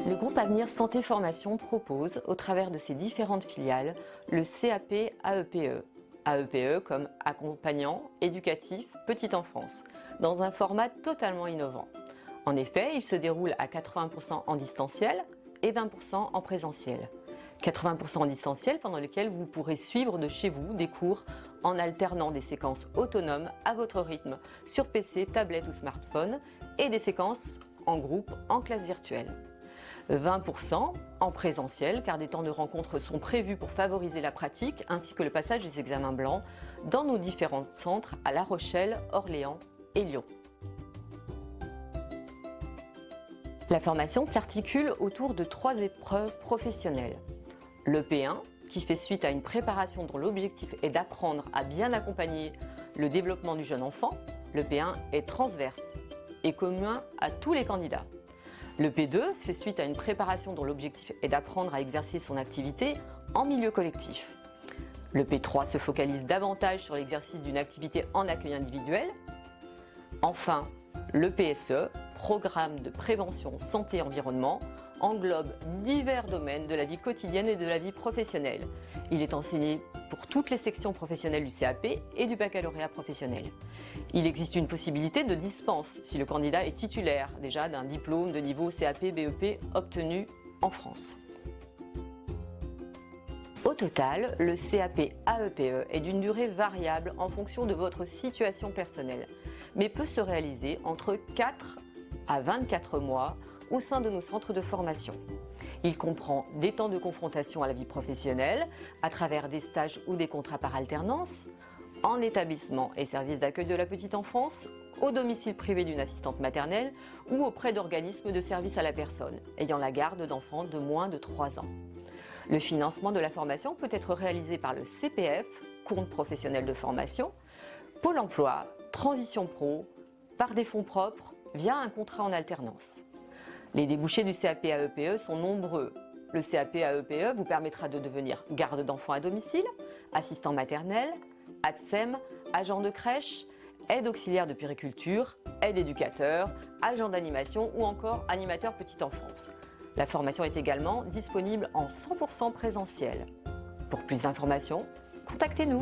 Le groupe Avenir Santé Formation propose, au travers de ses différentes filiales, le CAP AEPE. AEPE comme accompagnant éducatif petite enfance, dans un format totalement innovant. En effet, il se déroule à 80% en distanciel et 20% en présentiel. 80% en distanciel pendant lequel vous pourrez suivre de chez vous des cours en alternant des séquences autonomes à votre rythme sur PC, tablette ou smartphone et des séquences en groupe en classe virtuelle. 20% en présentiel car des temps de rencontre sont prévus pour favoriser la pratique ainsi que le passage des examens blancs dans nos différents centres à La Rochelle, Orléans et Lyon. La formation s'articule autour de 3 épreuves professionnelles. Le P1 qui fait suite à une préparation dont l'objectif est d'apprendre à bien accompagner le développement du jeune enfant. Le P1 est transverse et commun à tous les candidats. Le P2 fait suite à une préparation dont l'objectif est d'apprendre à exercer son activité en milieu collectif. Le P3 se focalise davantage sur l'exercice d'une activité en accueil individuel. Enfin, le PSE, Programme de prévention santé environnement, englobe divers domaines de la vie quotidienne et de la vie professionnelle. Il est enseigné pour toutes les sections professionnelles du CAP et du baccalauréat professionnel. Il existe une possibilité de dispense si le candidat est titulaire déjà d'un diplôme de niveau CAP BEP obtenu en France. Au total, le CAP AEPE est d'une durée variable en fonction de votre situation personnelle, mais peut se réaliser entre 4 à 24 mois au sein de nos centres de formation. Il comprend des temps de confrontation à la vie professionnelle à travers des stages ou des contrats par alternance, en établissement et service d'accueil de la petite enfance, au domicile privé d'une assistante maternelle ou auprès d'organismes de service à la personne ayant la garde d'enfants de moins de 3 ans. Le financement de la formation peut être réalisé par le CPF, compte professionnel de formation, Pôle emploi, Transition Pro, par des fonds propres, via un contrat en alternance. Les débouchés du CAP AEPE sont nombreux. Le CAP AEPE vous permettra de devenir garde d'enfants à domicile, assistant maternel, ATSEM, agent de crèche, aide auxiliaire de puériculture, aide éducateur, agent d'animation ou encore animateur petite enfance. La formation est également disponible en 100% présentiel. Pour plus d'informations, contactez-nous.